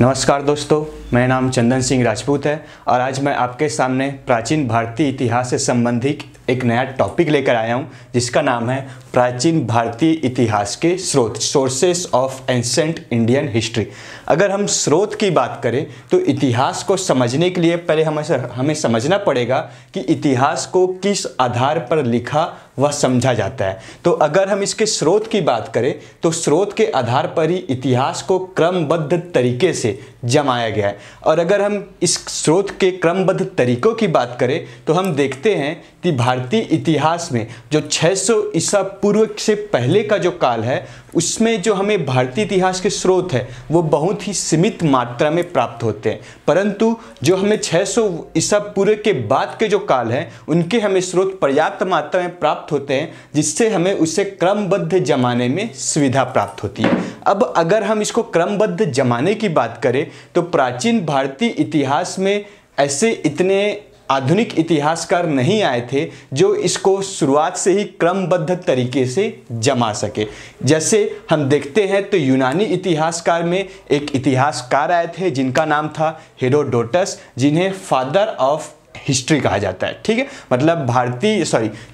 नमस्कार दोस्तों, मेरा नाम चंदन सिंह राजपूत है और आज मैं आपके सामने प्राचीन भारतीय इतिहास से संबंधित एक नया टॉपिक लेकर आया हूं, जिसका नाम है प्राचीन भारतीय इतिहास के स्रोत, sources of ancient Indian history. अगर हम स्रोत की बात करें तो इतिहास को समझने के लिए पहले हमें समझना पड़ेगा कि इतिहास को किस आधार पर लिखा वह समझा जाता है। तो अगर हम इसके स्रोत की बात करें तो स्रोत के आधार पर ही इतिहास को क्रमबद्ध तरीके से जमाया गया है। और अगर हम इस स्रोत के क्रमबद्ध तरीकों की बात करें तो हम देखते हैं कि भारतीय इतिहास में जो 600 ईसा पूर्व से पहले का जो काल है, उसमें जो हमें भारतीय इतिहास के स्रोत है वो बहुत ही सीमित मात्रा में प्राप्त होते हैं, परंतु जो हमें 600 ईसा पूर्व के बाद के जो काल है उनके हमें स्रोत पर्याप्त मात्रा में प्राप्त होते हैं, जिससे हमें उसे क्रमबद्ध जमाने में सुविधा प्राप्त होती है। अब अगर हम इसको क्रमबद्ध जमाने की बात करें तो प्राचीन भारतीय इतिहास में ऐसे इतने आधुनिक इतिहासकार नहीं आए थे जो इसको शुरुआत से ही क्रमबद्ध तरीके से जमा सके। जैसे हम देखते हैं तो यूनानी इतिहासकार में एक इतिहासकार आए थे जिनका नाम था हेरोडोटस, जिन्हें फादर ऑफ हिस्ट्री कहा जाता है। ठीक है, मतलब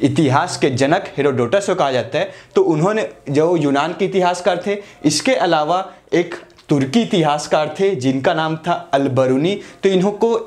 इतिहास के जनक हेरोडोटस को कहा जाता है। तो उन्होंने, जो यूनान के इतिहासकार थे, इसके अलावा एक तुर्की इतिहासकार थे जिनका नाम था अल-बरूनी। तो इनको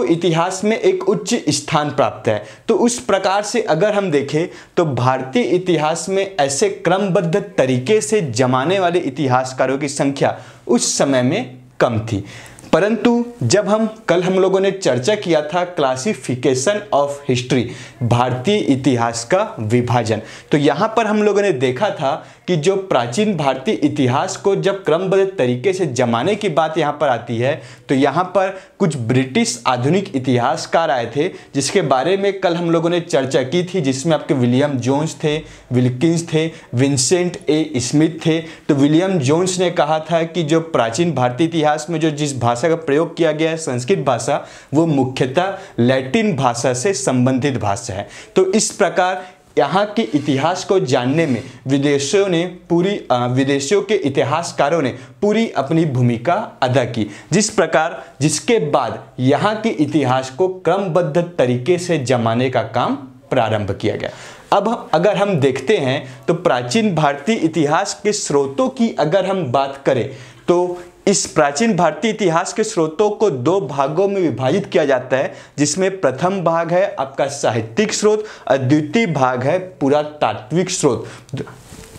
इतिहास में एक उच्च स्थान प्राप्त है। तो उस प्रकार से अगर हम देखें तो भारतीय इतिहास में ऐसे क्रमबद्ध तरीके से जमाने वाले इतिहासकारों की संख्या उस समय में कम थी। परंतु जब कल हम लोगों ने चर्चा किया था क्लासिफिकेशन ऑफ हिस्ट्री, भारतीय इतिहास का विभाजन, तो यहाँ पर हम लोगों ने देखा था कि जो प्राचीन भारतीय इतिहास को जब क्रमबद्ध तरीके से जमाने की बात यहाँ पर आती है तो यहाँ पर कुछ ब्रिटिश आधुनिक इतिहासकार आए थे, जिसके बारे में कल हम लोगों ने चर्चा की थी, जिसमें आपके विलियम जोन्स थे, विल्किंस थे, विंसेंट ए स्मिथ थे। तो विलियम जोन्स ने कहा था कि जो प्राचीन भारतीय इतिहास में जिस भाषा का प्रयोग किया गया है, संस्कृत भाषा, वो मुख्यतः लैटिन भाषा से संबंधित भाषा है। तो इस प्रकार यहाँ के इतिहास को जानने में विदेशियों के इतिहासकारों ने पूरी अपनी भूमिका अदा की, जिसके बाद यहाँ के इतिहास को क्रमबद्ध तरीके से जमाने का काम प्रारंभ किया गया। अब अगर हम देखते हैं तो प्राचीन भारतीय इतिहास के स्रोतों की अगर हम बात करें तो इस प्राचीन भारतीय इतिहास के स्रोतों को दो भागों में विभाजित किया जाता है, जिसमें प्रथम भाग है आपका साहित्यिक स्रोत और द्वितीय भाग है पुरातात्विक स्रोत।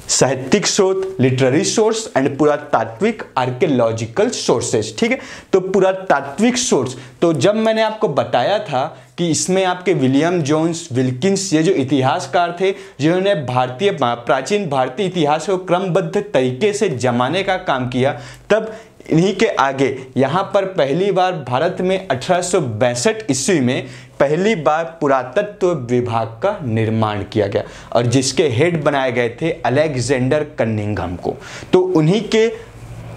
साहित्यिक स्रोत लिटरेरी सोर्स एंड पुरातात्विक आर्कियोलॉजिकल सोर्सेस। ठीक है, तो पुरातात्विक सोर्स, तो जब मैंने आपको बताया था कि इसमें आपके विलियम जोन्स, विल्किंस, ये जो इतिहासकार थे जिन्होंने प्राचीन भारतीय इतिहास को क्रमबद्ध तरीके से जमाने का काम किया, तब इन्हीं के आगे यहाँ पर पहली बार भारत में 1862 ईस्वी में पहली बार पुरातत्व विभाग का निर्माण किया गया और जिसके हेड बनाए गए थे अलेक्जेंडर कनिंघम को। तो उन्हीं के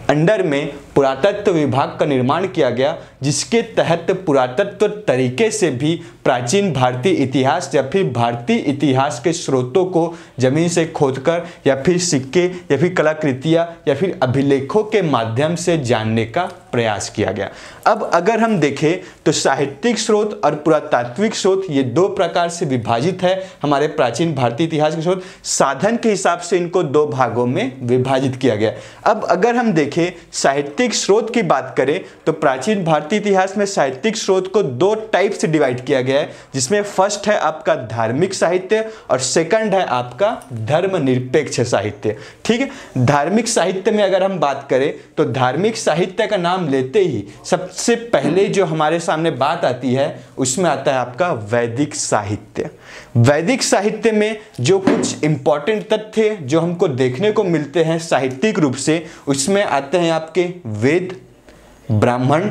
अंडर में पुरातत्व विभाग का निर्माण किया गया, जिसके तहत पुरातत्व तरीके से भी प्राचीन भारतीय इतिहास या फिर भारतीय इतिहास के स्रोतों को जमीन से खोदकर या फिर सिक्के या फिर कलाकृतियाँ या फिर अभिलेखों के माध्यम से जानने का प्रयास किया गया। अब अगर हम देखें तो साहित्यिक स्रोत और पुरातात्विक स्रोत, ये दो प्रकार से विभाजित है हमारे प्राचीन भारतीय इतिहास के स्रोत। साधन के हिसाब से इनको दो भागों में विभाजित किया गया। अब अगर हम देखें साहित्यिक स्रोत की बात करें तो प्राचीन भारतीय इतिहास में साहित्यिक स्रोत को दो टाइप से डिवाइड किया गया है, जिसमें फर्स्ट है आपका धार्मिक साहित्य और सेकंड है आपका धर्मनिरपेक्ष साहित्य। ठीक है, धार्मिक साहित्य में अगर हम बात करें तो धार्मिक साहित्य का नाम लेते ही सबसे पहले जो हमारे सामने बात आती है उसमें आता है आपका वैदिक साहित्य। वैदिक साहित्य में जो कुछ इंपॉर्टेंट तथ्य जो हमको देखने को मिलते हैं साहित्यिक रूप से, उसमें आते हैं आपके वेद, ब्राह्मण,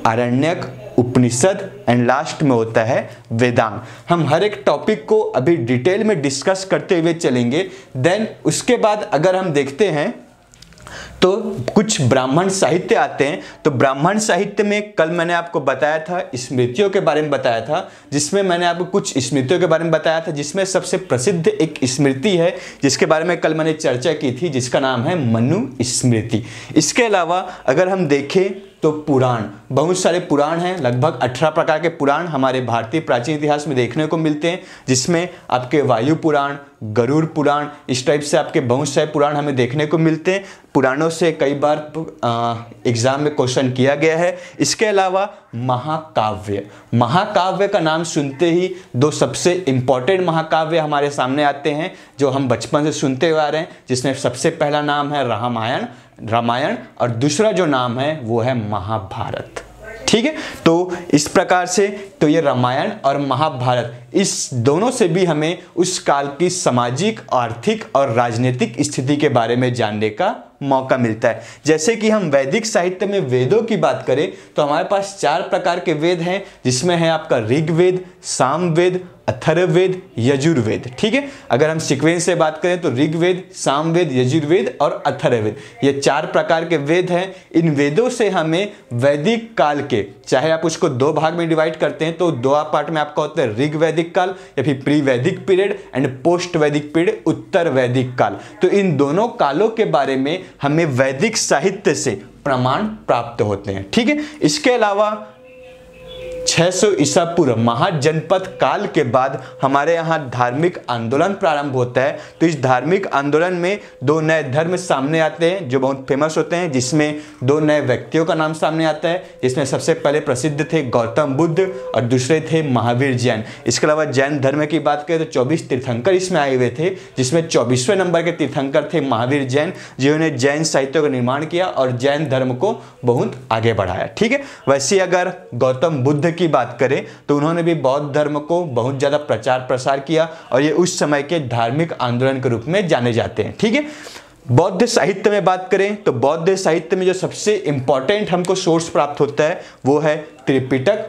आरण्यक, उपनिषद एंड लास्ट में होता है वेदांग। हम हर एक टॉपिक को अभी डिटेल में डिस्कस करते हुए चलेंगे। देन उसके बाद अगर हम देखते हैं तो कुछ ब्राह्मण साहित्य आते हैं। तो ब्राह्मण साहित्य में कल मैंने आपको बताया था, स्मृतियों के बारे में बताया था, जिसमें मैंने आपको कुछ स्मृतियों के बारे में बताया था, जिसमें सबसे प्रसिद्ध एक स्मृति है जिसके बारे में कल मैंने चर्चा की थी, जिसका नाम है मनु स्मृति। इसके अलावा अगर हम देखें तो पुराण, बहुत सारे पुराण हैं, लगभग 18 प्रकार के पुराण हमारे भारतीय प्राचीन इतिहास में देखने को मिलते हैं, जिसमें आपके वायु पुराण, गरुड़ पुराण, इस टाइप से आपके बहुत सारे पुराण हमें देखने को मिलते हैं। पुराणों से कई बार एग्जाम में क्वेश्चन किया गया है। इसके अलावा महाकाव्य, महाकाव्य का नाम सुनते ही दो सबसे इंपॉर्टेंट महाकाव्य हमारे सामने आते हैं जो हम बचपन से सुनते हुए आ रहे हैं, जिसमें सबसे पहला नाम है रामायण और दूसरा जो नाम है वो है महाभारत। ठीक है, तो इस प्रकार से तो ये रामायण और महाभारत, इस दोनों से भी हमें उस काल की सामाजिक, आर्थिक और राजनीतिक स्थिति के बारे में जानने का मौका मिलता है। जैसे कि हम वैदिक साहित्य में वेदों की बात करें तो हमारे पास 4 प्रकार के वेद हैं, जिसमें है आपका ऋग्वेद, सामवेद, अथर्ववेद, यजुर्वेद। ठीक है, अगर हम सीक्वेंस से बात करें तो ऋग्वेद, सामवेद, यजुर्वेद और अथर्ववेद, ये 4 प्रकार के वेद हैं। इन वेदों से हमें वैदिक काल के, चाहे आप उसको 2 भाग में डिवाइड करते हैं तो 2 पार्ट में आपका होता है ऋग वैदिक काल या फिर प्री वैदिक पीरियड एंड पोस्ट वैदिक पीरियड, उत्तर वैदिक काल। तो इन दोनों कालों के बारे में हमें वैदिक साहित्य से प्रमाण प्राप्त होते हैं। ठीक है, इसके अलावा 600 ईसा पूर्व महाजनपद काल के बाद हमारे यहाँ धार्मिक आंदोलन प्रारंभ होता है। तो इस धार्मिक आंदोलन में 2 नए धर्म सामने आते हैं जो बहुत फेमस होते हैं, जिसमें 2 नए व्यक्तियों का नाम सामने आता है, जिसमें सबसे पहले प्रसिद्ध थे गौतम बुद्ध और दूसरे थे महावीर जैन। इसके अलावा जैन धर्म की बात करें तो 24 तीर्थंकर इसमें आए हुए थे, जिसमें 24वें नंबर के तीर्थंकर थे महावीर जैन, जिन्होंने जैन साहित्य का निर्माण किया और जैन धर्म को बहुत आगे बढ़ाया। ठीक है, वैसे अगर गौतम बुद्ध की बात करें तो उन्होंने भी बौद्ध धर्म को बहुत ज्यादा प्रचार प्रसार किया और ये उस समय के धार्मिक आंदोलन के रूप में जाने जाते हैं। ठीक है, बौद्ध साहित्य में बात करें तो बौद्ध साहित्य में जो सबसे इंपॉर्टेंट हमको सोर्स प्राप्त होता है वो है त्रिपिटक।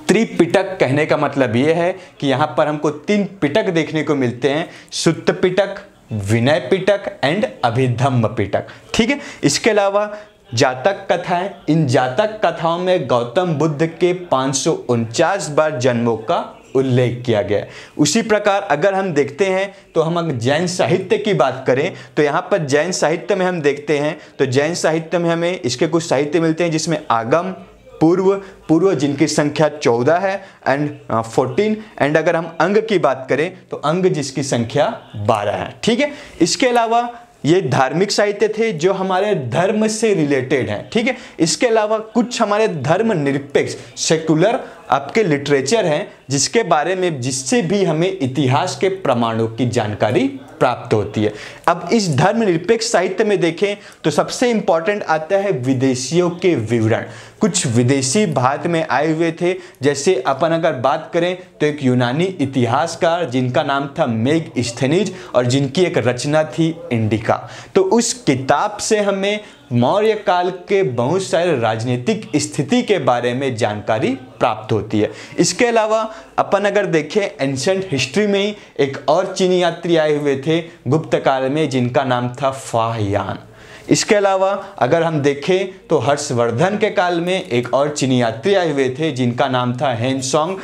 त्रिपिटक कहने का मतलब ये है कि यहाँ पर हमको 3 पिटक देखने को मिलते हैं, सुत्त पिटक, विनय पिटक एंड अभिधम्म पिटक। ठीक है, इसके अलावा जातक कथाएं, इन जातक कथाओं में गौतम बुद्ध के 549 बार जन्मों का उल्लेख किया गया है। उसी प्रकार अगर हम देखते हैं तो हम अगर जैन साहित्य की बात करें तो यहाँ पर जैन साहित्य में हम देखते हैं तो जैन साहित्य में हमें इसके कुछ साहित्य मिलते हैं, जिसमें आगम, पूर्व जिनकी संख्या 14 है एंड 14 एंड अगर हम अंग की बात करें तो अंग जिसकी संख्या 12 है। ठीक है, इसके अलावा ये धार्मिक साहित्य थे जो हमारे धर्म से रिलेटेड हैं। ठीक है, इसके अलावा कुछ हमारे धर्म निरपेक्ष सेकुलर आपके लिटरेचर हैं जिसके बारे में, जिससे भी हमें इतिहास के प्रमाणों की जानकारी प्राप्त होती है। अब इस धर्मनिरपेक्ष साहित्य में देखें तो सबसे इंपॉर्टेंट आता है विदेशियों के विवरण। कुछ विदेशी भारत में आए हुए थे, जैसे अपन अगर बात करें तो एक यूनानी इतिहासकार जिनका नाम था मेगस्थनीज और जिनकी एक रचना थी इंडिका। तो उस किताब से हमें मौर्य काल के बहुत सारे राजनीतिक स्थिति के बारे में जानकारी प्राप्त होती है। इसके अलावा अपन अगर देखें एंशिएंट हिस्ट्री में ही एक और चीनी यात्री आए हुए थे गुप्त काल में, जिनका नाम था फाहियान। इसके अलावा अगर हम देखें तो हर्षवर्धन के काल में एक और चीनी यात्री आए हुए थे जिनका नाम था हेनसोंग।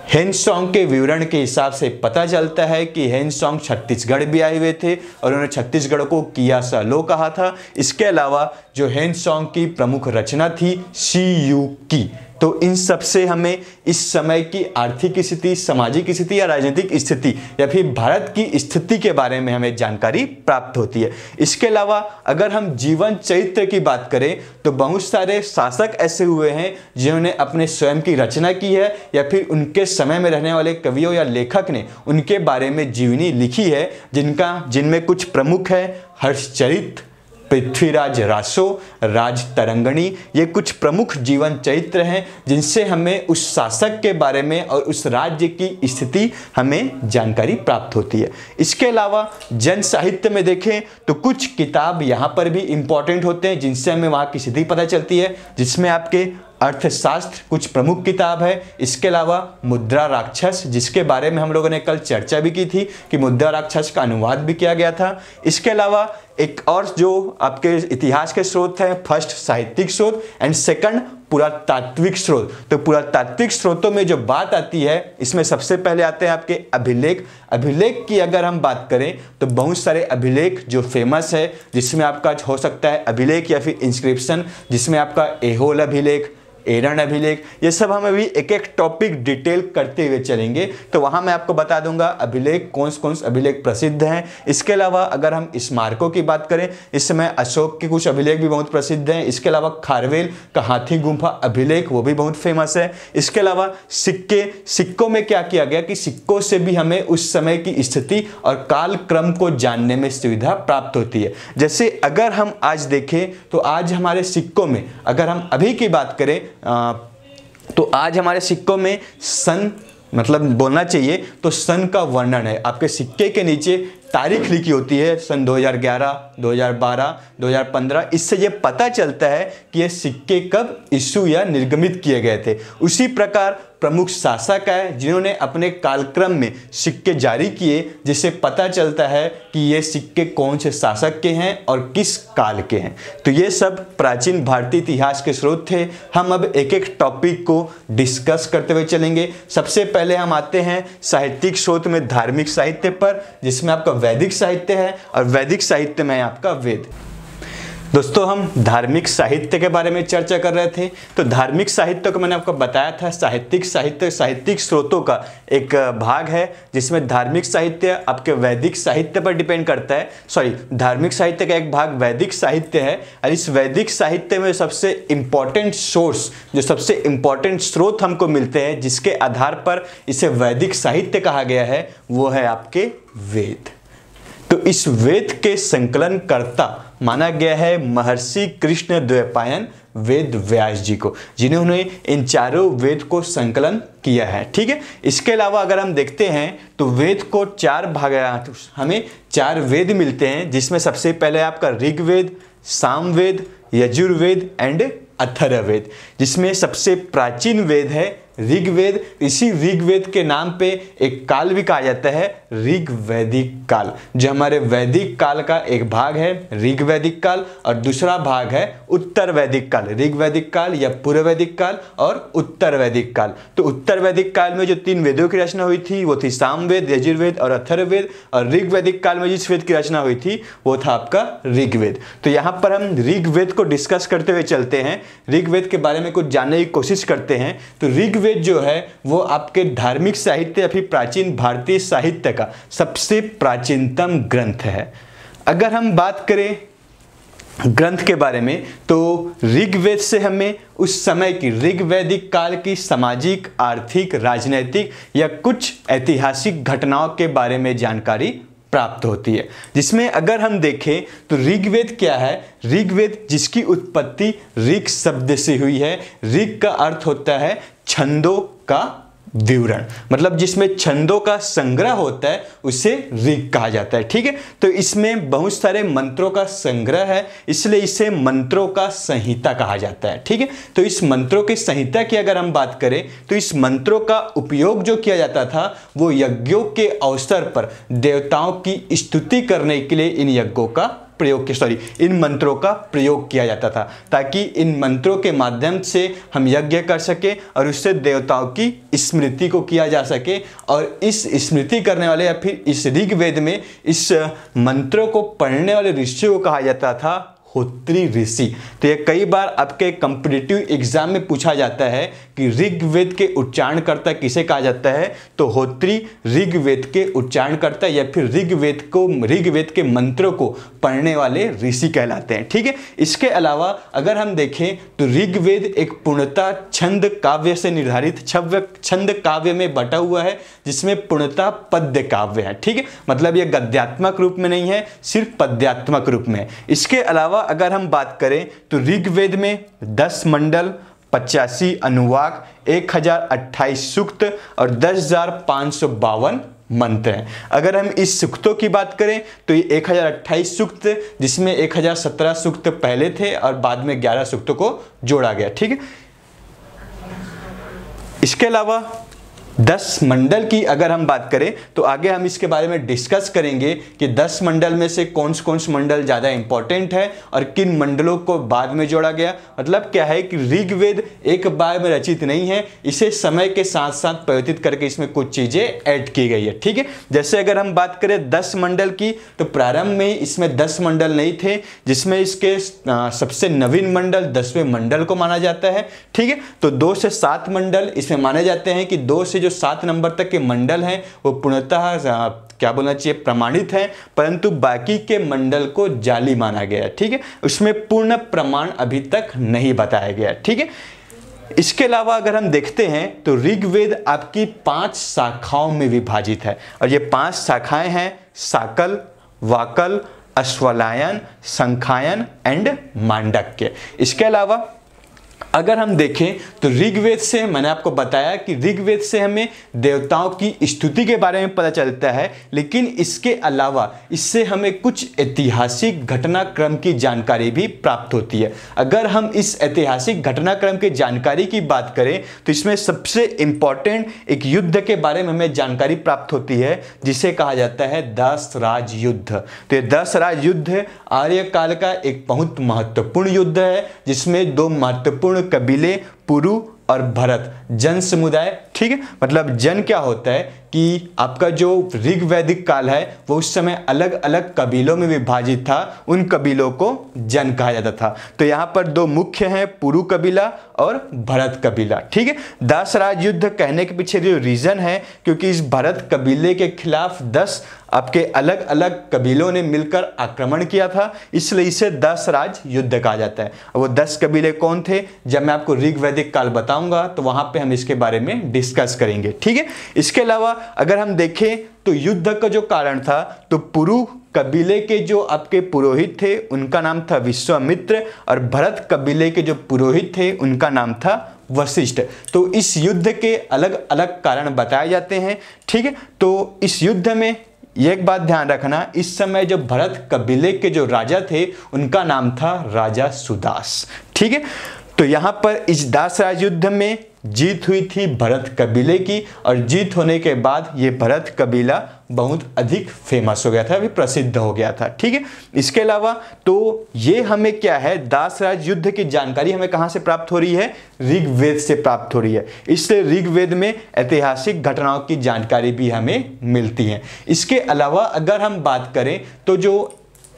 हेनसोंग के विवरण के हिसाब से पता चलता है कि हेनसोंग छत्तीसगढ़ भी आए हुए थे और उन्होंने छत्तीसगढ़ को किया सालो कहा था। इसके अलावा जो हेनसोंग की प्रमुख रचना थी सीयू की। तो इन सब से हमें इस समय की आर्थिक स्थिति, सामाजिक स्थिति या राजनीतिक स्थिति या फिर भारत की स्थिति के बारे में हमें जानकारी प्राप्त होती है। इसके अलावा अगर हम जीवन चरित्र की बात करें तो बहुत सारे शासक ऐसे हुए हैं जिन्होंने अपने स्वयं की रचना की है या फिर उनके समय में रहने वाले कवियों या लेखक ने उनके बारे में जीवनी लिखी है, जिनमें कुछ प्रमुख है हर्षचरित, पृथ्वीराज रासो, राज तरंगणी। ये कुछ प्रमुख जीवन चरित्र हैं जिनसे हमें उस शासक के बारे में और उस राज्य की स्थिति हमें जानकारी प्राप्त होती है। इसके अलावा जन साहित्य में देखें तो कुछ किताब यहाँ पर भी इम्पॉर्टेंट होते हैं जिनसे हमें वहाँ की स्थिति पता चलती है, जिसमें आपके अर्थशास्त्र कुछ प्रमुख किताब है। इसके अलावा मुद्रा राक्षस, जिसके बारे में हम लोगों ने कल चर्चा भी की थी कि मुद्रा राक्षस का अनुवाद भी किया गया था। इसके अलावा एक और जो आपके इतिहास के स्रोत हैं, फर्स्ट साहित्यिक स्रोत एंड सेकंड पुरातात्विक स्रोत। तो पुरातात्विक स्रोतों में जो बात आती है, इसमें सबसे पहले आते हैं आपके अभिलेख। अभिलेख की अगर हम बात करें तो बहुत सारे अभिलेख जो फेमस है, जिसमें आपका हो सकता है अभिलेख या फिर इंस्क्रिप्शन, जिसमें आपका एहोल अभिलेख, एरन अभिलेख, ये सब हम अभी एक एक टॉपिक डिटेल करते हुए चलेंगे। तो वहां मैं आपको बता दूंगा अभिलेख कौन कौन से अभिलेख प्रसिद्ध हैं। इसके अलावा अगर हम स्मारकों की बात करें, इस समय अशोक के कुछ अभिलेख भी बहुत प्रसिद्ध हैं। इसके अलावा खारवेल का हाथी गुम्फा अभिलेख, वो भी बहुत फेमस है। इसके अलावा सिक्कों में क्या किया गया कि सिक्कों से भी हमें उस समय की स्थिति और काल क्रम को जानने में सुविधा प्राप्त होती है। जैसे अगर हम आज देखें तो आज हमारे सिक्कों में, अगर हम अभी की बात करें तो आज हमारे सिक्कों में सन, मतलब बोलना चाहिए तो सन का वर्णन है। आपके सिक्के के नीचे तारीख लिखी होती है, सन 2011, 2012, 2015। इससे ये पता चलता है कि ये सिक्के कब इशू या निर्गमित किए गए थे। उसी प्रकार प्रमुख शासक है जिन्होंने अपने कालक्रम में सिक्के जारी किए, जिससे पता चलता है कि ये सिक्के कौन से शासक के हैं और किस काल के हैं। तो ये सब प्राचीन भारतीय इतिहास के स्रोत थे। हम अब एक एक टॉपिक को डिस्कस करते हुए चलेंगे। सबसे पहले हम आते हैं साहित्यिक स्रोत में धार्मिक साहित्य पर, जिसमें आपका वैदिक साहित्य है और वैदिक साहित्य में है आपका वेद। दोस्तों हम धार्मिक साहित्य के बारे में चर्चा कर रहे थे। तो धार्मिक साहित्य को मैंने आपको बताया था साहित्यिक साहित्य साहित्यिक स्रोतों का एक भाग है, जिसमें धार्मिक साहित्य आपके वैदिक साहित्य पर डिपेंड करता है। धार्मिक साहित्य का एक भाग वैदिक साहित्य है और इस वैदिक साहित्य में सबसे इंपॉर्टेंट सोर्स, जो सबसे इंपॉर्टेंट स्रोत हमको मिलते हैं, जिसके आधार पर इसे वैदिक साहित्य कहा गया है, वो है आपके वेद। तो इस वेद के संकलन कर्ता माना गया है महर्षि कृष्ण द्वैपायन वेद व्यास जी को, जिन्होंने इन चारों वेद को संकलन किया है। ठीक है, इसके अलावा अगर हम देखते हैं तो वेद को चार भाग, हमें चार वेद मिलते हैं, जिसमें सबसे पहले आपका ऋग्वेद, सामवेद, यजुर्वेद एंड अथर्ववेद, जिसमें सबसे प्राचीन वेद है ऋग्वेद। इसी ऋग्वेद के नाम पे एक काल भी कहा जाता है ऋग्वैदिक काल, जो हमारे वैदिक काल का एक भाग है ऋग्वैदिक काल, और दूसरा भाग है उत्तर वैदिक काल, ऋग्वैदिक काल या पूर्व वैदिक काल और उत्तर वैदिक काल। तो उत्तर वैदिक काल में जो तीन वेदों की रचना हुई थी वो थी सामवेद, यजुर्वेद और अथर्ववेद, और ऋग्वैदिक काल में जिस वेद की रचना हुई थी वो था आपका ऋग्वेद। तो यहाँ पर हम ऋग्वेद को डिस्कस करते हुए चलते हैं, ऋग्वेद के बारे में कुछ जानने की कोशिश करते हैं। तो ऋग्वेद जो है वो आपके धार्मिक साहित्य या फिर प्राचीन भारतीय साहित्य का सबसे प्राचीनतम ग्रंथ है। अगर हम बात करें ग्रंथ के बारे में तो ऋग्वेद से हमें उस समय की ऋग्वैदिक काल की सामाजिक, आर्थिक, राजनैतिक या कुछ ऐतिहासिक घटनाओं के बारे में जानकारी प्राप्त होती है। जिसमें अगर हम देखें तो ऋग्वेद क्या है, ऋग्वेद जिसकी उत्पत्ति ऋग शब्द से हुई है। ऋग का अर्थ होता है छंदों का विवरण, मतलब जिसमें छंदों का संग्रह होता है उसे ऋग कहा जाता है। ठीक है, तो इसमें बहुत सारे मंत्रों का संग्रह है, इसलिए इसे मंत्रों का संहिता कहा जाता है। ठीक है, तो इस मंत्रों की संहिता की अगर हम बात करें तो इस मंत्रों का उपयोग जो किया जाता था वो यज्ञों के अवसर पर देवताओं की स्तुति करने के लिए इन मंत्रों का प्रयोग किया जाता था, ताकि इन मंत्रों के माध्यम से हम यज्ञ कर सके और उससे देवताओं की स्मृति को किया जा सके। और इस स्मृति करने वाले या फिर इस ऋग्वेद में इस मंत्रों को पढ़ने वाले ऋषियों को कहा जाता था होत्री ऋषि। तो ये कई बार आपके कॉम्पिटिटिव एग्जाम में पूछा जाता है कि ऋग्वेद के उच्चारणकर्ता किसे कहा जाता है, तो होत्री ऋग्वेद के उच्चारणकर्ता या फिर ऋग्वेद के मंत्रों को पढ़ने वाले ऋषि कहलाते हैं। ठीक है, इसके अलावा अगर हम देखें तो ऋग्वेद एक पूर्णतः छंद काव्य से निर्धारित छंद काव्य में बटा हुआ है, जिसमें पूर्णतः पद्य काव्य है। ठीक है, मतलब ये गद्यात्मक रूप में नहीं है, सिर्फ पद्यात्मक रूप में। इसके अलावा अगर हम बात करें तो ऋग्वेद में 10 मंडल, 85 अनुवाक, 1028 सूक्त और 10,552 मंत्र हैं। अगर हम इस सूक्तों की बात करें तो ये 1028 सूक्त, जिसमें 1017 सूक्त पहले थे और बाद में 11 सूक्तों को जोड़ा गया। ठीक है, इसके अलावा 10 मंडल की अगर हम बात करें तो आगे हम इसके बारे में डिस्कस करेंगे कि 10 मंडल में से कौन से मंडल ज़्यादा इंपॉर्टेंट है और किन मंडलों को बाद में जोड़ा गया। मतलब क्या है कि ऋग्वेद एक बार में रचित नहीं है, इसे समय के साथ साथ परिवर्तित करके इसमें कुछ चीज़ें ऐड की गई है। ठीक है, जैसे अगर हम बात करें 10 मंडल की तो प्रारंभ में इसमें 10 मंडल नहीं थे, जिसमें इसके सबसे नवीन मंडल 10वें मंडल को माना जाता है। ठीक है, तो 2 से 7 मंडल इसमें माने जाते हैं कि 2 से जो 7 नंबर तक के मंडल हैं वो पूर्णतः क्या बोलना चाहिए प्रमाणित हैं, परंतु बाकी के मंडल को जाली माना गया। ठीक है, उसमें पूर्ण प्रमाण अभी तक नहीं बताया गया। ठीक है, इसके अलावा अगर हम देखते हैं तो ऋग्वेद आपकी 5 शाखाओं में विभाजित है और ये 5 शाखाएं हैं साकल, वाकल, अश्वलायन, संखायन एंड मांडक्य। इसके अलावा अगर हम देखें तो ऋग्वेद से मैंने आपको बताया कि ऋग्वेद से हमें देवताओं की स्तुति के बारे में पता चलता है, लेकिन इसके अलावा इससे हमें कुछ ऐतिहासिक घटनाक्रम की जानकारी भी प्राप्त होती है। अगर हम इस ऐतिहासिक घटनाक्रम की जानकारी की बात करें तो इसमें सबसे इंपॉर्टेंट एक युद्ध के बारे में हमें जानकारी प्राप्त होती है जिसे कहा जाता है 10 राज युद्ध। तो ये 10 राज युद्ध आर्यकाल का एक बहुत महत्वपूर्ण युद्ध है जिसमें 2 महत्वपूर्ण कबीले पुरु और भरत जन समुदाय। ठीक है, मतलब जन क्या होता है कि आपका जो ऋग्वैदिक काल है वो उस समय अलग अलग कबीलों में विभाजित था, उन कबीलों को जन कहा जाता था। तो यहाँ पर 2 मुख्य हैं, पुरु कबीला और भरत कबीला। ठीक है, 10 राज युद्ध कहने के पीछे जो रीजन है क्योंकि इस भरत कबीले के खिलाफ 10 आपके अलग अलग कबीलों ने मिलकर आक्रमण किया था, इसलिए इसे 10 राज युद्ध कहा जाता है। वो 10 कबीले कौन थे, जब मैं आपको ऋग्वैदिक काल बताऊंगा तो वहां पे हम इसके बारे में डिस्कस करेंगे। ठीक है, इसके अलावा अगर हम देखें तो युद्ध का जो कारण था तो पुरु कबीले के जो आपके पुरोहित थे उनका नाम था विश्वामित्र और भरत कबीले के जो पुरोहित थे उनका नाम था वशिष्ठ। तो इस युद्ध के अलग अलग कारण बताए जाते हैं। ठीक है, तो इस युद्ध में एक बात ध्यान रखना, इस समय जो भरत कबीले के जो राजा थे उनका नाम था राजा सुदास। ठीक है, तो यहां पर इस 10 राज युद्ध में जीत हुई थी भरत कबीले की और जीत होने के बाद ये भरत कबीला बहुत अधिक फेमस हो गया था, अभी प्रसिद्ध हो गया था। ठीक है, इसके अलावा तो ये हमें क्या है 10 राज युद्ध की जानकारी हमें कहां से प्राप्त हो रही है, ऋग्वेद से प्राप्त हो रही है। इसलिए ऋग्वेद में ऐतिहासिक घटनाओं की जानकारी भी हमें मिलती है। इसके अलावा अगर हम बात करें तो जो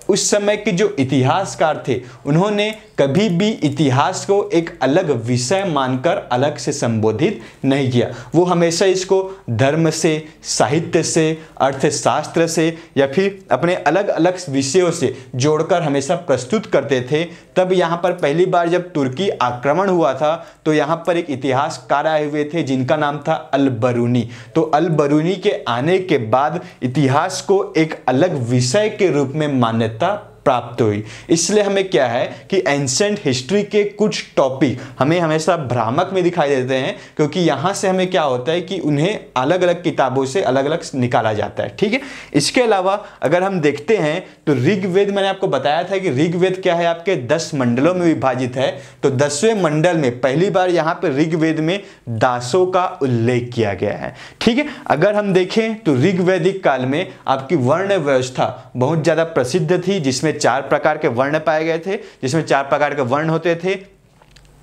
उस समय के जो इतिहासकार थे उन्होंने कभी भी इतिहास को एक अलग विषय मानकर अलग से संबोधित नहीं किया। वो हमेशा इसको धर्म से, साहित्य से, अर्थशास्त्र से या फिर अपने अलग अलग विषयों से जोड़कर हमेशा प्रस्तुत करते थे। तब यहाँ पर पहली बार जब तुर्की आक्रमण हुआ था तो यहाँ पर एक इतिहासकार आए हुए थे जिनका नाम था अल बरूनी। तो अल बरूनी के आने के बाद इतिहास को एक अलग विषय के रूप में मान्यता प्राप्त हुई। इसलिए हमें क्या है कि एंशिएंट हिस्ट्री के कुछ टॉपिक हमें हमेशा भ्रामक में दिखाई देते हैं क्योंकि यहाँ से हमें क्या होता है कि उन्हें अलग अलग किताबों से अलग अलग निकाला जाता है। ठीक है, इसके अलावा अगर हम देखते हैं तो ऋग्वेद, मैंने आपको बताया था कि ऋग्वेद क्या है आपके 10 मंडलों में विभाजित है। तो 10वें मंडल में पहली बार यहाँ पर ऋग्वेद में दासों का उल्लेख किया गया है। ठीक है, अगर हम देखें तो ऋग्वैदिक काल में आपकी वर्ण व्यवस्था बहुत ज्यादा प्रसिद्ध थी जिसमें 4 प्रकार के वर्ण पाए गए थे, जिसमें 4 प्रकार के वर्ण होते थे।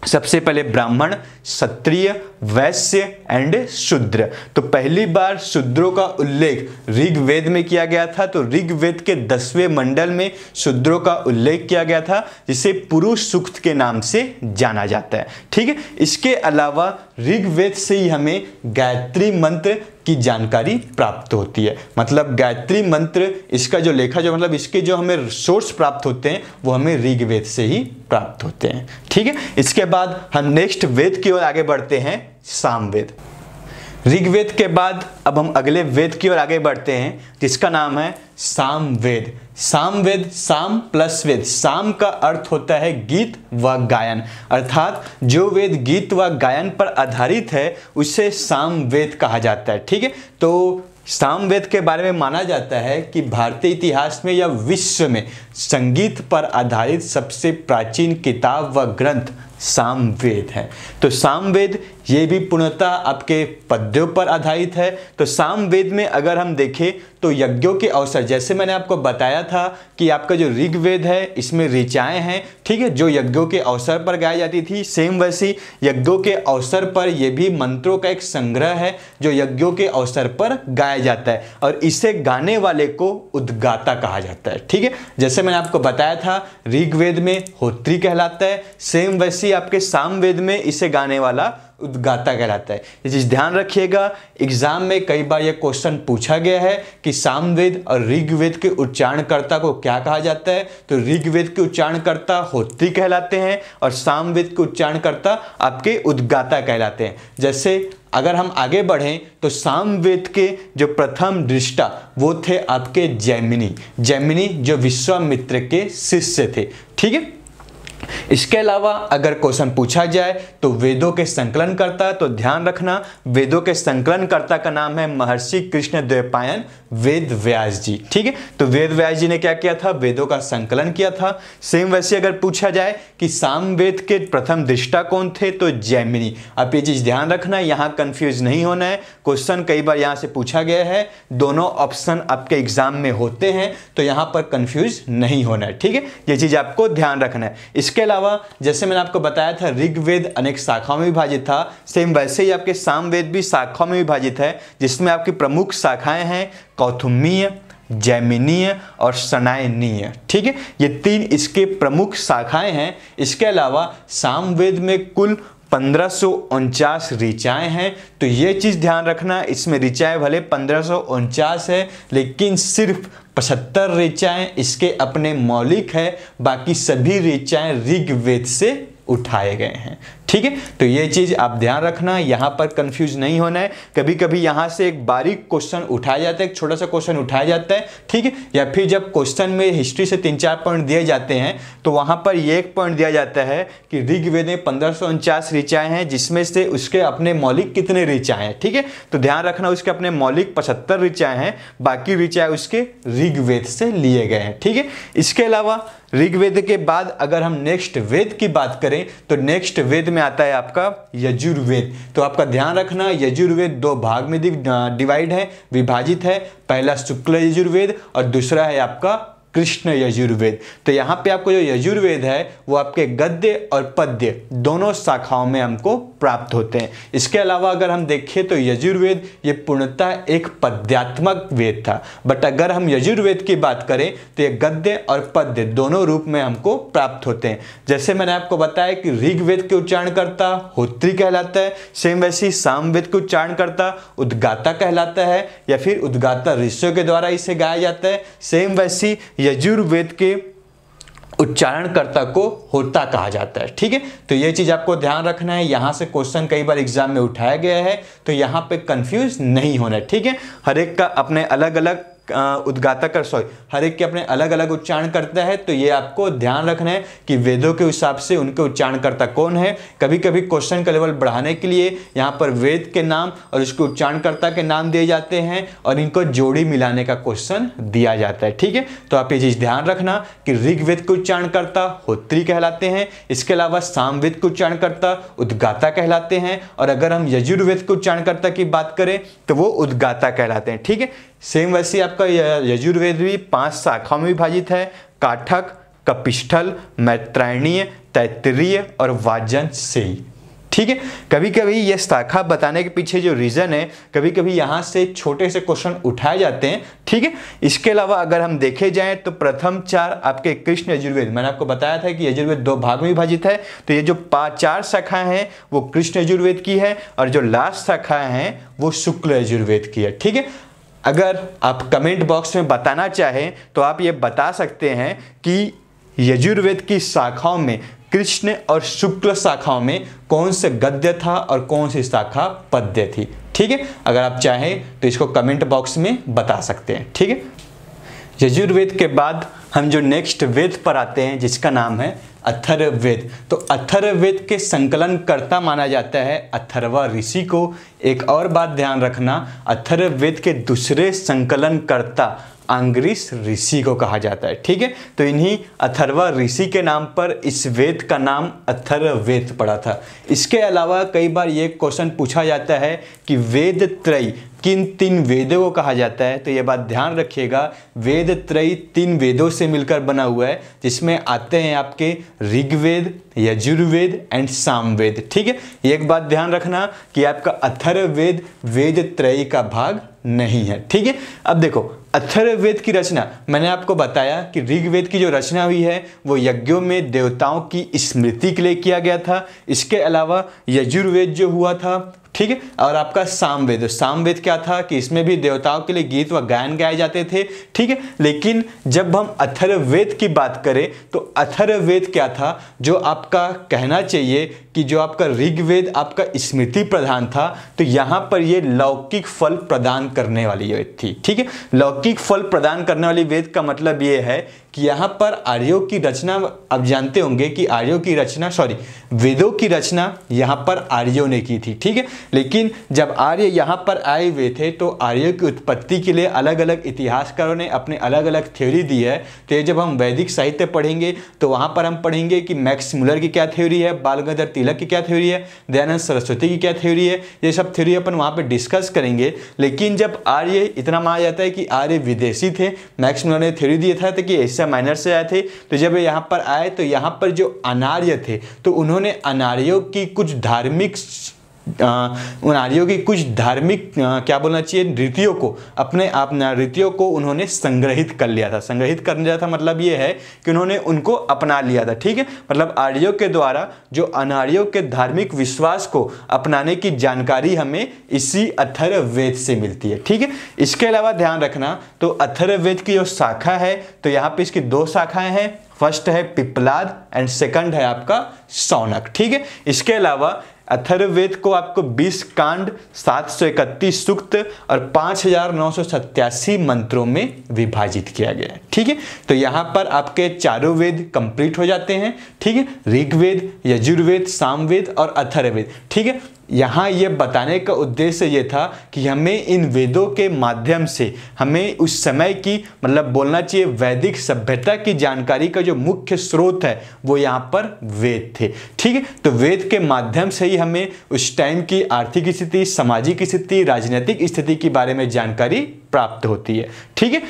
सबसे पहले ब्राह्मण, क्षत्रिय, वैश्य एंड शूद्र। तो पहली बार शूद्रों का उल्लेख ऋग्वेद में किया गया था। तो ऋग्वेद के 10वें मंडल में शूद्रों का उल्लेख किया गया था जिसे पुरुष सूक्त के नाम से जाना जाता है। ठीक है, इसके अलावा ऋग्वेद से ही हमें गायत्री मंत्र की जानकारी प्राप्त होती है। मतलब गायत्री मंत्र इसका जो लेखा जो मतलब इसके जो हमें सोर्स प्राप्त होते हैं वो हमें ऋग्वेद से ही प्राप्त होते हैं। ठीक है, इसके बाद हम नेक्स्ट वेद की ओर आगे बढ़ते हैं, सामवेद। ऋग्वेद के बाद अब हम अगले वेद की ओर आगे बढ़ते हैं जिसका नाम है सामवेद। सामवेद, साम प्लस वेद। साम का अर्थ होता है गीत व गायन, अर्थात जो वेद गीत व गायन पर आधारित है उसे सामवेद कहा जाता है। ठीक है, तो सामवेद के बारे में माना जाता है कि भारतीय इतिहास में या विश्व में संगीत पर आधारित सबसे प्राचीन किताब व ग्रंथ सामवेद है। तो सामवेद ये भी पूर्णतः आपके पद्यों पर आधारित है। तो सामवेद में अगर हम देखें तो यज्ञों के अवसर, जैसे मैंने आपको बताया था कि आपका जो ऋग्वेद है इसमें ऋचाएं हैं, ठीक है, जो यज्ञों के अवसर पर गाई जाती थी, सेम वैसी यज्ञों के अवसर पर ये भी मंत्रों का एक संग्रह है जो यज्ञों के अवसर पर गाया जाता है और इसे गाने वाले को उद्गाता कहा जाता है। ठीक है, जैसे मैंने आपको बताया था ऋग्वेद में होत्री कहलाता है, सेम वैसी आपके सामवेद में इसे गाने वाला उद्गाता कहलाता है। ये चीज ध्यान रखिएगा, एग्जाम में कई बार ये क्वेश्चन पूछा गया है कि सामवेद और ऋग्वेद के उच्चारणकर्ता को क्या कहा जाता है। तो ऋग्वेद के उच्चारणकर्ता होत्री कहलाते हैं और सामवेद के उच्चारणकर्ता आपके उद्गाता कहलाते हैं। जैसे अगर हम आगे बढ़ें तो सामवेद के जो प्रथम दृष्टा वो थे आपके जैमिनी, जैमिनी जो विश्वामित्र के शिष्य थे। ठीक है, इसके अलावा अगर क्वेश्चन पूछा जाए तो वेदों के संकलनकर्ता, तो ध्यान रखना वेदों के संकलनकर्ता का नाम है महर्षि कृष्णद्वैपायन वेद व्यास जी। ठीक है, तो वेद व्यास जी ने क्या किया था, वेदों का संकलन किया था। सेम वैसे अगर पूछा जाए कि सामवेद के प्रथम दृष्टा कौन थे, तो जैमिनी। आप ये चीज ध्यान रखना, यहाँ कंफ्यूज नहीं होना है, क्वेश्चन कई बार यहाँ से पूछा गया है, दोनों ऑप्शन आपके एग्जाम में होते हैं, तो यहाँ पर कंफ्यूज नहीं होना है। ठीक है, ये चीज आपको ध्यान रखना है। इसके अलावा जैसे मैंने आपको बताया था ऋग्वेद अनेक शाखाओं में विभाजित था, सेम वैसे ही आपके सामवेद भी शाखाओं में विभाजित है, जिसमें आपकी प्रमुख शाखाएं हैं कौथुम्बीय, जैमिनीय और सनायनीय। ठीक है, ये तीन इसके प्रमुख शाखाएं हैं। इसके अलावा सामवेद में कुल 1549 ऋचाएं हैं। तो ये चीज ध्यान रखना, इसमें ऋचाएं भले 1549 है लेकिन सिर्फ 75 ऋचाएं इसके अपने मौलिक है, बाकी सभी ऋचाएं ऋग्वेद से उठाए गए हैं। ठीक है, तो ये चीज आप ध्यान रखना, यहां पर कंफ्यूज नहीं होना है। कभी कभी यहां से एक बारीक क्वेश्चन उठाया जाता है, एक छोटा सा क्वेश्चन उठाया जाता है, ठीक है, या फिर जब क्वेश्चन में हिस्ट्री से 3-4 पॉइंट दिए जाते हैं तो वहां पर ये एक पॉइंट दिया जाता है कि ऋग्वेद में 1549 ऋचाएं हैं, जिसमें से उसके अपने मौलिक कितने ऋचाएं हैं। ठीक है, तो ध्यान रखना उसके अपने मौलिक 75 ऋचाएं हैं, बाकी ऋचाएं उसके ऋग्वेद से लिए गए हैं। ठीक है, इसके अलावा ऋग्वेद के बाद अगर हम नेक्स्ट वेद की बात करें तो नेक्स्ट वेद में आता है आपका यजुर्वेद। तो आपका ध्यान रखना, यजुर्वेद 2 भाग में डिवाइड है, विभाजित है। पहला शुक्ल यजुर्वेद और दूसरा है आपका कृष्ण यजुर्वेद। तो यहाँ पे आपको जो यजुर्वेद है वो आपके गद्य और पद्य दोनों शाखाओं में हमको प्राप्त होते हैं। इसके अलावा अगर हम देखें तो यजुर्वेद ये पूर्णतः एक पद्यात्मक वेद था, बट अगर हम यजुर्वेद की बात करें तो ये गद्य और पद्य दोनों रूप में हमको प्राप्त होते हैं। जैसे मैंने आपको बताया कि ऋग्वेद के उच्चारणकर्ता होत्री कहलाता है, सेम वैसी सामवेद के उच्चारणकर्ता उद्गाता कहलाता है या फिर उद्गाता ऋषियों के द्वारा इसे गाया जाता है। सेम वैसी यजुर्वेद के उच्चारणकर्ता को होता कहा जाता है। ठीक है, तो ये चीज आपको ध्यान रखना है, यहां से क्वेश्चन कई बार एग्जाम में उठाया गया है, तो यहां पे कंफ्यूज नहीं होना है। ठीक है, हर एक का अपने अलग अलग हर एक के अपने अलग अलग उच्चारण करता है, तो ये आपको ध्यान रखना है कि वेदों के हिसाब से उनके उच्चारणकर्ता कौन है। कभी कभी क्वेश्चन का लेवल बढ़ाने के लिए यहाँ पर वेद के नाम और उसके उच्चारणकर्ता के नाम दिए जाते हैं और इनको जोड़ी मिलाने का क्वेश्चन दिया जाता है। ठीक है, तो आप ये चीज ध्यान रखना कि ऋग्वेद के उच्चारणकर्ता होत्री कहलाते हैं, इसके अलावा सामवेद के उच्चारणकर्ता उद्गाता कहलाते हैं, और अगर हम यजुर्वेद के उच्चारणकर्ता की बात करें तो वो उद्गाता कहलाते हैं। ठीक है, सेम वैसे आपका यजुर्वेद भी 5 शाखाओं में विभाजित है, काठक, कपिष्ठल, मैत्रायणीय, तैत्तिरीय और वाजंसेयी। ठीक है, कभी कभी ये शाखा बताने के पीछे जो रीजन है, कभी कभी यहाँ से छोटे से क्वेश्चन उठाए जाते हैं। ठीक है, इसके अलावा अगर हम देखे जाएं तो प्रथम 4 आपके कृष्ण यजुर्वेद, मैंने आपको बताया था कि यजुर्वेद 2 भाग में विभाजित है, तो ये जो 4 शाखाएं हैं वो कृष्ण यजुर्वेद की है और जो लास्ट शाखाएं हैं वो शुक्ल यजुर्वेद की है। ठीक है, अगर आप कमेंट बॉक्स में बताना चाहें तो आप ये बता सकते हैं कि यजुर्वेद की शाखाओं में कृष्ण और शुक्ल शाखाओं में कौन से गद्य था और कौन सी शाखा पद्य थी। ठीक है, अगर आप चाहें तो इसको कमेंट बॉक्स में बता सकते हैं। ठीक है, यजुर्वेद के बाद हम जो नेक्स्ट वेद पर आते हैं जिसका नाम है अथर्ववेद। तो अथर्ववेद के संकलनकर्ता माना जाता है अथर्व ऋषि को। एक और बात ध्यान रखना, अथर्ववेद के दूसरे संकलनकर्ता अंगरीष ऋषि को कहा जाता है। ठीक है, तो इन्हीं अथर्व ऋषि के नाम पर इस वेद का नाम अथर्ववेद पड़ा था। इसके अलावा कई बार ये क्वेश्चन पूछा जाता है कि वेद त्रय किन 3 वेदों को कहा जाता है। तो ये बात ध्यान रखिएगा, वेद त्रय 3 वेदों से मिलकर बना हुआ है, जिसमें आते हैं आपके ऋग्वेद, यजुर्वेद एंड सामवेद। ठीक है, ये एक बात ध्यान रखना कि आपका अथर्ववेद वेद त्रय का भाग नहीं है। ठीक है, अब देखो अथर्ववेद की रचना मैंने आपको बताया कि ऋग्वेद की जो रचना हुई है वो यज्ञों में देवताओं की स्मृति के लिए किया गया था। इसके अलावा यजुर्वेद जो हुआ था, ठीक है, और आपका सामवेद, सामवेद क्या था कि इसमें भी देवताओं के लिए गीत व गायन गाए जाते थे। ठीक है, लेकिन जब हम अथर्ववेद की बात करें तो अथर्ववेद क्या था, जो आपका कहना चाहिए कि जो आपका ऋग्वेद आपका स्मृति प्रधान था, तो यहाँ पर ये लौकिक फल प्रदान करने वाली वेद थी। ठीक है, लौकिक फल प्रदान करने वाली वेद का मतलब ये है कि यहाँ पर आर्यों की रचना, आप जानते होंगे कि आर्यों की रचना, वेदों की रचना यहाँ पर आर्यों ने की थी। ठीक है, लेकिन जब आर्य यहाँ पर आए हुए थे तो आर्यों की उत्पत्ति के लिए अलग अलग इतिहासकारों ने अपने अलग अलग थ्योरी दी है। तो ये जब हम वैदिक साहित्य पढ़ेंगे तो वहाँ पर हम पढ़ेंगे कि मैक्स मुलर की क्या थ्योरी है, बाल गंगाधर तिलक की क्या थ्योरी है, दयानंद सरस्वती की क्या थ्योरी है, ये सब थ्योरी अपन वहाँ पर डिस्कस करेंगे। लेकिन जब आर्य, इतना माना जाता है कि आर्य विदेशी थे, मैक्स मुलर ने थ्योरी दिया था कि एशिया माइनर से आए थे। तो जब यहाँ पर आए तो यहाँ पर जो अनार्य थे तो उन्होंने अनार्यों की कुछ धार्मिक क्या बोलना चाहिए, रीतियों को, अपने आप रीतियों को उन्होंने संग्रहित कर लिया था। संग्रहित कर लिया था मतलब ये है कि उन्होंने उनको अपना लिया था। ठीक है, मतलब आर्यों के द्वारा जो अनार्यों के धार्मिक विश्वास को अपनाने की जानकारी हमें इसी अथर्ववेद से मिलती है। ठीक है, इसके अलावा ध्यान रखना, तो अथर्ववेद की जो शाखा है तो यहाँ पे इसकी 2 शाखाएं हैं। फर्स्ट है पिप्पलाद एंड सेकंड है आपका शौनक। ठीक है, इसके अलावा अथर्ववेद को आपको 20 कांड, 731 सूक्त और 5987 मंत्रों में विभाजित किया गया है। ठीक है, तो यहाँ पर आपके चारों वेद कंप्लीट हो जाते हैं। ठीक है, ऋग्वेद, यजुर्वेद, सामवेद और अथर्ववेद। ठीक है, यहाँ ये बताने का उद्देश्य ये था कि हमें इन वेदों के माध्यम से हमें उस समय की, मतलब बोलना चाहिए वैदिक सभ्यता की जानकारी का जो मुख्य स्रोत है वो यहाँ पर वेद थे। ठीक है, तो वेद के माध्यम से ही हमें उस टाइम की आर्थिक स्थिति, सामाजिक स्थिति, राजनीतिक स्थिति के बारे में जानकारी प्राप्त होती है। ठीक है,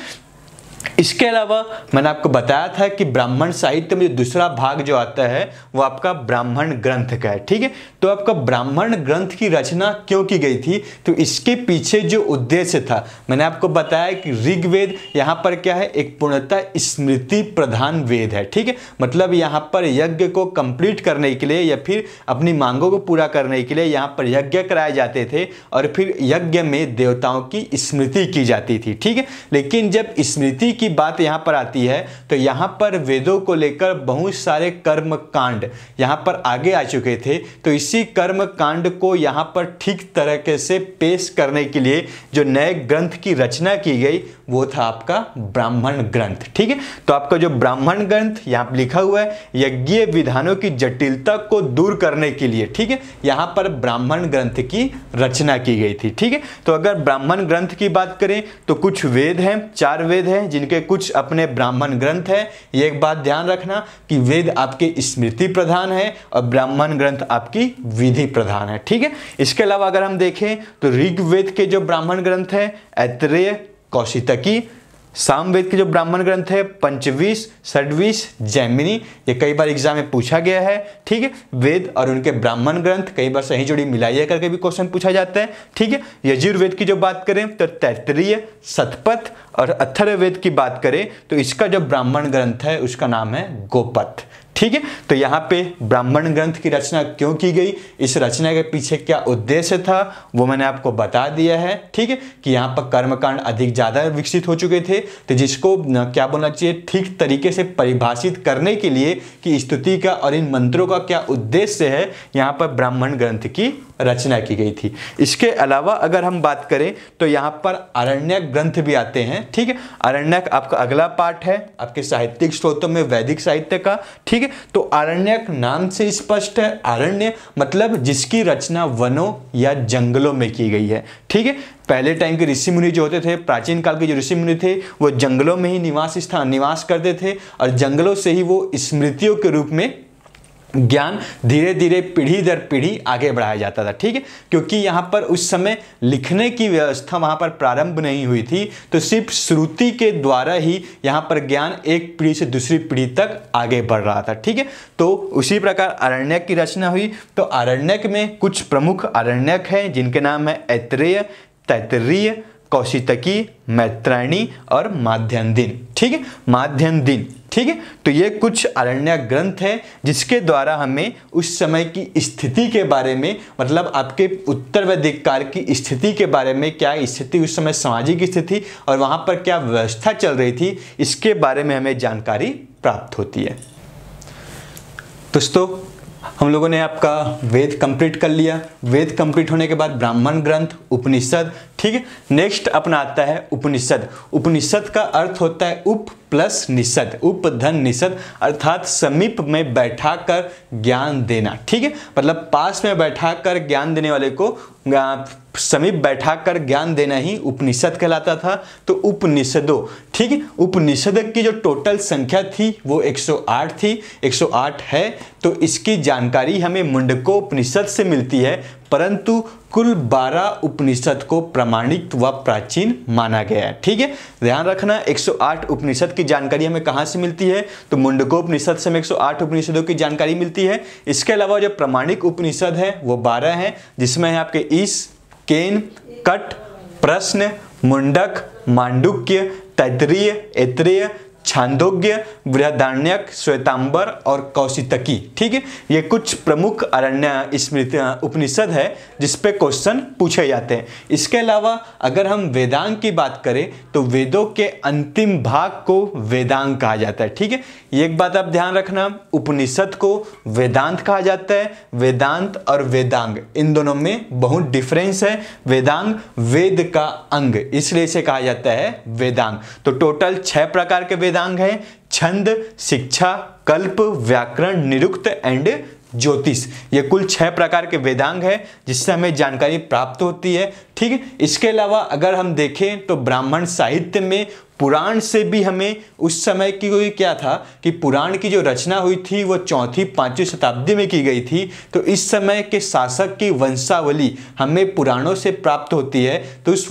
इसके अलावा मैंने आपको बताया था कि ब्राह्मण साहित्य में दूसरा भाग जो आता है वो आपका ब्राह्मण ग्रंथ का है। ठीक है, तो आपका ब्राह्मण ग्रंथ की रचना क्यों की गई थी, तो इसके पीछे जो उद्देश्य था मैंने आपको बताया कि ऋग्वेद यहाँ पर क्या है, एक पूर्णतः स्मृति प्रधान वेद है। ठीक है, मतलब यहाँ पर यज्ञ को कंप्लीट करने के लिए या फिर अपनी मांगों को पूरा करने के लिए यहाँ पर यज्ञ कराए जाते थे और फिर यज्ञ में देवताओं की स्मृति की जाती थी। ठीक है, लेकिन जब स्मृति की बात यहां पर आती है तो यहां पर वेदों को लेकर बहुत सारे कर्म कांड यहां पर आगे आ चुके थे। तो इसी कर्म कांड को यहां पर ठीक तरीके से पेश करने के लिए जो नए ग्रंथ की रचना की गई वो था आपका ब्राह्मण ग्रंथ। ठीक है, तो आपका जो ब्राह्मण ग्रंथ यहां पर लिखा हुआ है यज्ञीय विधानों की जटिलता को दूर करने के लिए, ठीक है, यहां पर ब्राह्मण ग्रंथ की रचना की गई थी। ठीक है, तो अगर ब्राह्मण ग्रंथ की बात करें तो कुछ वेद हैं, 4 वेद हैं जिनके कुछ अपने ब्राह्मण ग्रंथ है। ये एक बात ध्यान रखना कि वेद आपके स्मृति प्रधान है और ब्राह्मण ग्रंथ आपकी विधि प्रधान है। ठीक है, इसके अलावा अगर हम देखें तो ऋग्वेद के जो ब्राह्मण ग्रंथ है ऐतरेय, कौशितकी, सामवेद के जो ब्राह्मण ग्रंथ है पंचवीस, षड्वीस, जैमिनी, ये कई बार एग्जाम में पूछा गया है। ठीक है, वेद और उनके ब्राह्मण ग्रंथ कई बार सही जोड़ी मिलाइए करके भी क्वेश्चन पूछा जाता है। ठीक है, यजुर्वेद की जो बात करें तो तैत्तिरीय, शतपथ और अथर्ववेद की बात करें तो इसका जो ब्राह्मण ग्रंथ है उसका नाम है गोपथ। ठीक है, तो यहाँ पे ब्राह्मण ग्रंथ की रचना क्यों की गई, इस रचना के पीछे क्या उद्देश्य था वो मैंने आपको बता दिया है। ठीक है, कि यहाँ पर कर्मकांड अधिक ज़्यादा विकसित हो चुके थे, तो जिसको क्या बोलना चाहिए ठीक तरीके से परिभाषित करने के लिए कि स्तुति का और इन मंत्रों का क्या उद्देश्य है, यहाँ पर ब्राह्मण ग्रंथ की रचना की गई थी। इसके अलावा अगर हम बात करें तो यहाँ पर आरण्यक ग्रंथ भी आते हैं, ठीक है। आरण्यक आपका अगला पार्ट है आपके साहित्यिक स्रोतों में वैदिक साहित्य का, ठीक है। तो आरण्यक नाम से स्पष्ट है, आरण्य मतलब जिसकी रचना वनों या जंगलों में की गई है, ठीक है। पहले टाइम के ऋषि मुनि जो होते थे, प्राचीन काल के जो ऋषि मुनि थे, वो जंगलों में ही निवास करते थे और जंगलों से ही वो स्मृतियों के रूप में ज्ञान धीरे धीरे पीढ़ी दर पीढ़ी आगे बढ़ाया जाता था, ठीक है। क्योंकि यहाँ पर उस समय लिखने की व्यवस्था वहाँ पर प्रारंभ नहीं हुई थी, तो सिर्फ श्रुति के द्वारा ही यहाँ पर ज्ञान एक पीढ़ी से दूसरी पीढ़ी तक आगे बढ़ रहा था, ठीक है। तो उसी प्रकार आरण्यक की रचना हुई। तो आरण्यक में कुछ प्रमुख आरण्यक हैं जिनके नाम है ऐतरेय, तैत्तिरीय, कौशितकी, मैत्रायणी और माध्यन्दिन, ठीक है। माध्यन्दिन, ठीक है। तो ये कुछ आरण्यक ग्रंथ हैं जिसके द्वारा हमें उस समय की स्थिति के बारे में, मतलब आपके उत्तर वैदिक काल की स्थिति के बारे में, क्या स्थिति उस समय सामाजिक स्थिति और वहाँ पर क्या व्यवस्था चल रही थी, इसके बारे में हमें जानकारी प्राप्त होती है। दोस्तों हम लोगों ने आपका वेद कंप्लीट कर लिया। वेद कंप्लीट होने के बाद ब्राह्मण ग्रंथ, उपनिषद, ठीक है। नेक्स्ट अपना आता है उपनिषद। उपनिषद का अर्थ होता है उप प्लस निषद, उप धन निषद, अर्थात समीप में बैठाकर ज्ञान देना, ठीक है। मतलब पास में बैठाकर ज्ञान देने वाले को समीप बैठाकर ज्ञान देना ही उपनिषद कहलाता था। तो उपनिषदों, ठीक है। उपनिषद की जो टोटल संख्या थी वो 108 थी, 108 है। तो इसकी जानकारी हमें मुंडकोपनिषद से मिलती है, परंतु कुल 12 उपनिषद को प्रमाणिक व प्राचीन माना गया है, ठीक है। ध्यान रखना 108 उपनिषद की जानकारी हमें कहाँ से मिलती है, तो मुंडकोपनिषद से हमें 108 उपनिषदों की जानकारी मिलती है। इसके अलावा जो प्रमाणिक उपनिषद है वो 12 हैं, जिसमें है आपके ईश, केन, कट, प्रश्न, मुंडक, मांडुक्य, तैत्तिरीय, ऐतरेय, छांदोग्य, बृहदारण्यक, श्वेतांबर और कौशितकी, ठीक है। ये कुछ प्रमुख आरण्य स्मृति उपनिषद है जिस पे क्वेश्चन पूछे जाते हैं। इसके अलावा अगर हम वेदांग की बात करें तो वेदों के अंतिम भाग को वेदांग कहा जाता है, ठीक है। ये एक बात आप ध्यान रखना, उपनिषद को वेदांत कहा जाता है। वेदांत और वेदांग इन दोनों में बहुत डिफरेंस है। वेदांग वेद का अंग, इसलिए इसे कहा जाता है वेदांग। तो टोटल 6 प्रकार के वेदांग हैं, छंद, शिक्षा, कल्प, व्याकरण, निरुक्त एंड ज्योतिष। ये कुल 6 प्रकार के वेदांग है जिससे हमें जानकारी प्राप्त होती है, ठीक है। इसके अलावा अगर हम देखें तो ब्राह्मण साहित्य में पुराण से भी हमें उस समय की कोई क्या था कि पुराण की जो रचना हुई थी वो 4वीं-5वीं शताब्दी में की गई थी। तो इस समय के शासक की वंशावली हमें पुराणों से प्राप्त होती है। तो उस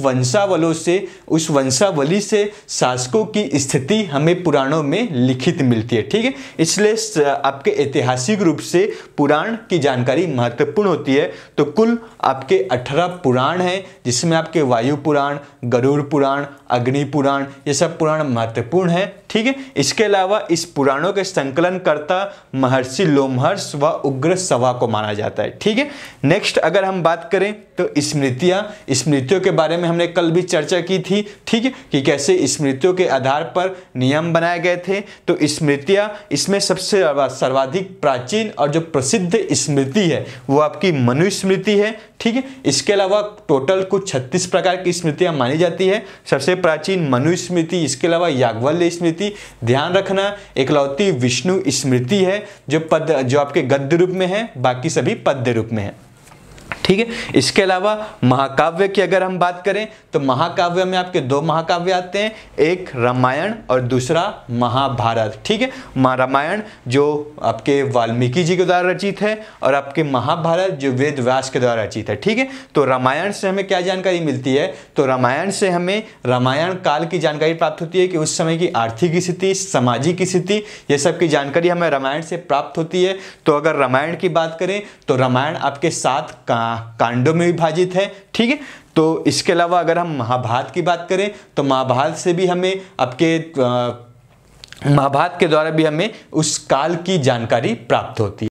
वंशावली से शासकों की स्थिति हमें पुराणों में लिखित मिलती है, ठीक है। इसलिए आपके ऐतिहासिक रूप से पुराण की जानकारी महत्वपूर्ण होती है। तो कुल आपके 18 पुराण हैं, जिसमें आपके वायु पुराण, गरुड़ पुराण, अग्नि पुराण, ये सब पुराण महत्वपूर्ण है, ठीक है। इसके अलावा इस पुराणों के संकलनकर्ता महर्षि लोमहर्ष व उग्र सवा को माना जाता है, ठीक है। नेक्स्ट अगर हम बात करें तो स्मृतियों के बारे में हमने कल भी चर्चा की थी, ठीक है, कि कैसे स्मृतियों के आधार पर नियम बनाए गए थे। तो स्मृतियां, इसमें सबसे सर्वाधिक प्राचीन और जो प्रसिद्ध स्मृति है वो आपकी मनुस्मृति है, ठीक है। इसके अलावा टोटल कुछ 36 प्रकार की स्मृतियां मानी जाती है। सबसे प्राचीन मनुस्मृति, इसके अलावा याज्ञवल्क्य स्मृति। ध्यान रखना एकलौती विष्णु स्मृति है जो आपके गद्य रूप में है, बाकी सभी पद्य रूप में है, ठीक है। इसके अलावा महाकाव्य की अगर हम बात करें तो महाकाव्य में आपके 2 महाकाव्य आते हैं, एक रामायण और दूसरा महाभारत, ठीक है। रामायण जो आपके वाल्मीकि जी के द्वारा रचित है और आपके महाभारत जो वेद व्यास के द्वारा रचित है, ठीक है। तो रामायण से हमें क्या जानकारी मिलती है, तो रामायण से हमें रामायण काल की जानकारी प्राप्त होती है कि उस समय की आर्थिक स्थिति, सामाजिक स्थिति, ये सब की जानकारी हमें रामायण से प्राप्त होती है। तो अगर रामायण की बात करें तो रामायण आपके 7 कांडों में विभाजित है, ठीक है। तो इसके अलावा अगर हम महाभारत की बात करें तो महाभारत से भी हमें आपके महाभारत के द्वारा भी हमें उस काल की जानकारी प्राप्त होती है।